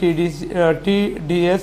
TDS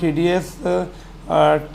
TDS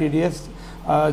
TDS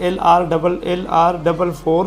LR4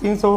300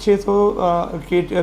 600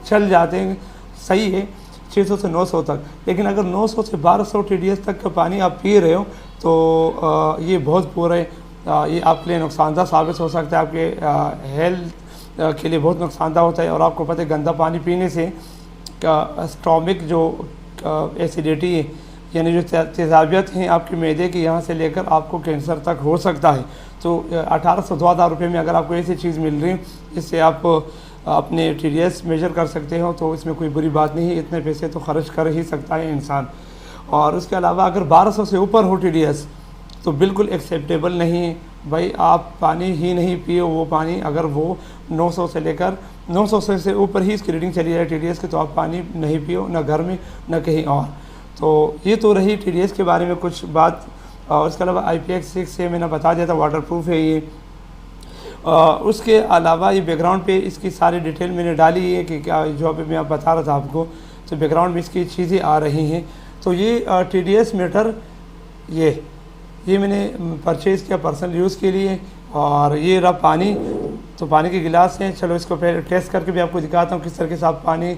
चल जाते हैं, सही है 600 से 900 तक। लेकिन अगर 900 से 1200 TDS तक का पानी आप पी रहे हो तो ये बहुत पूरा है, ये आपके लिए नुकसानदा साबित हो सकता है, आपके हेल्थ के लिए बहुत नुकसानदा होता है। और आपको पता है गंदा पानी पीने से स्टोमिक जो एसिडिटी है, यानी जो तेज़ाबियत हैं आपके मैदे की, यहाँ से लेकर आपको कैंसर तक हो सकता है। तो 1800-2000 रुपये में अगर आपको ऐसी चीज़ मिल रही है जिससे आप अपने TDS मेजर कर सकते हो तो इसमें कोई बुरी बात नहीं है, इतने पैसे तो खर्च कर ही सकता है इंसान। और उसके अलावा अगर 1200 से ऊपर हो TDS तो बिल्कुल एक्सेप्टेबल नहीं है भाई, आप पानी ही नहीं पिए वो पानी। अगर वो 900 से लेकर 900 से ऊपर ही इसकी रीडिंग चली जाए TDS की तो आप पानी नहीं पियो, ना घर में ना कहीं और। तो ये तो रही TDS के बारे में कुछ बात। और उसके अलावा IPX6 से मैंने बता दिया था वाटर प्रूफ है ये। उसके अलावा ये बैकग्राउंड पे इसकी सारी डिटेल मैंने डाली है कि क्या, जो अभी मैं बता रहा था आपको, तो बैकग्राउंड में इसकी चीज़ें आ रही हैं। तो ये TDS मीटर ये मैंने परचेज़ किया पर्सनल यूज़ के लिए। और ये रहा पानी, तो पानी के गिलास हैं। चलो इसको पहले टेस्ट करके भी आपको दिखाता हूँ किस तरीके से आप पानी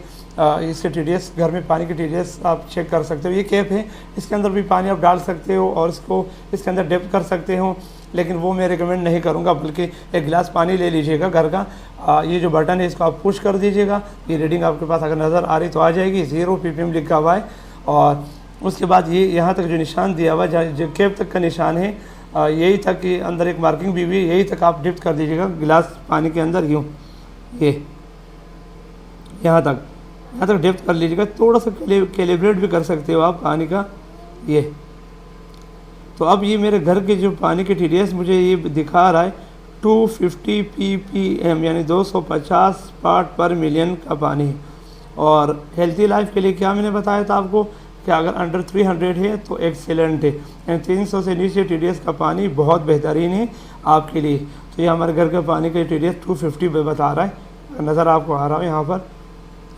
इससे TDS घर में पानी की TDS आप चेक कर सकते हो। ये कैप है, इसके अंदर भी पानी आप डाल सकते हो और इसको इसके अंदर डिप कर सकते हो, लेकिन वो मैं रिकमेंड नहीं करूँगा। बल्कि एक गिलास पानी ले लीजिएगा घर का, ये जो बटन है इसको आप पुश कर दीजिएगा, ये रीडिंग आपके पास अगर नज़र आ रही तो आ जाएगी, 0 ppm लिखा हुआ है। और उसके बाद ये यहाँ तक जो निशान दिया हुआ है, जो कैप तक का निशान है, यही तक के अंदर एक मार्किंग भी हुई है, यही तक आप डिप कर दीजिएगा गिलास पानी के अंदर, यूँ ये यहाँ तक डिप कर लीजिएगा। थोड़ा सा कैलिब्रेट भी कर सकते हो आप पानी का ये। तो अब ये मेरे घर के जो पानी के TDS मुझे ये दिखा रहा है 250 ppm, यानी 250 पार्ट पर मिलियन का पानी है। और हेल्थी लाइफ के लिए क्या मैंने बताया था आपको कि अगर अंडर 300 है तो एक्सेलेंट है, यानी 300 से नीचे TDS का पानी बहुत बेहतरीन है आपके लिए। तो ये हमारे घर के पानी का TDS 250 पे बता रहा है, नज़र आपको आ रहा है यहाँ पर।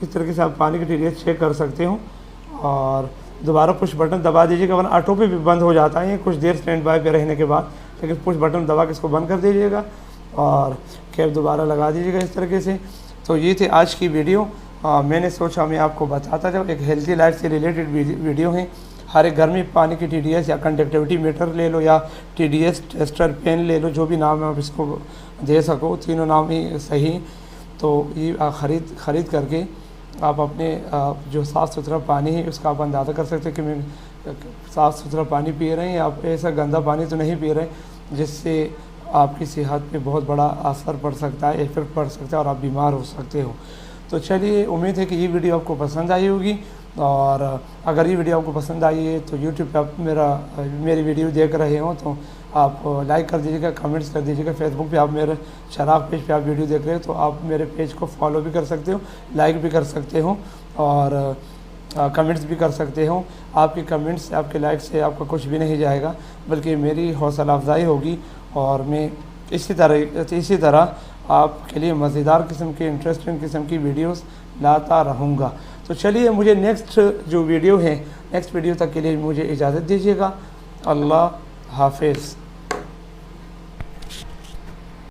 इस तरीके से आप पानी के TDS चेक कर सकते हो। और दोबारा पुश बटन दबा दीजिएगा, वरना ऑटो पे भी बंद हो जाता है कुछ देर स्टैंड बाय पे रहने के बाद। लेकिन पुश बटन दबा के इसको बंद कर दीजिएगा और कैप दोबारा लगा दीजिएगा इस तरीके से। तो ये थी आज की वीडियो। मैंने सोचा मैं आपको बताता जाऊँ, एक हेल्थी लाइफ से रिलेटेड वीडियो है। हर एक घर में पानी की TDS या कंडक्टिविटी मीटर ले लो या TDS टेस्टर पेन ले लो, जो भी नाम आप इसको दे सको, तीनों नाम ही सही। तो ये ख़रीद करके आप अपने जो साफ़ सुथरा पानी है उसका आप अंदाज़ा कर सकते हैं कि मैं साफ़ सुथरा पानी पी रहे हैं, आप ऐसा गंदा पानी तो नहीं पी रहे जिससे आपकी सेहत पे बहुत बड़ा असर पड़ सकता है, इफेक्ट पड़ सकता है और आप बीमार हो सकते हो। तो चलिए, उम्मीद है कि ये वीडियो आपको पसंद आई होगी। और अगर ये वीडियो आपको पसंद आई है तो यूट्यूब पे आप मेरी वीडियो देख रहे हो तो आप लाइक कर दीजिएगा, कमेंट्स कर दीजिएगा। फेसबुक पे आप मेरे शराब पेज पे आप वीडियो देख रहे हो तो आप मेरे पेज को फॉलो भी कर सकते हो, लाइक भी कर सकते हो और कमेंट्स भी कर सकते हो। आपके कमेंट्स से, आपके लाइक से आपका कुछ भी नहीं जाएगा, बल्कि मेरी हौसला अफजाई होगी और मैं इसी तरह आपके लिए मज़ेदार किस्म के, इंटरेस्टिंग किस्म की वीडियोस लाता रहूँगा। तो चलिए, मुझे नेक्स्ट जो वीडियो है, नेक्स्ट वीडियो तक के लिए मुझे इजाज़त दीजिएगा। अल्लाह हाफिज़।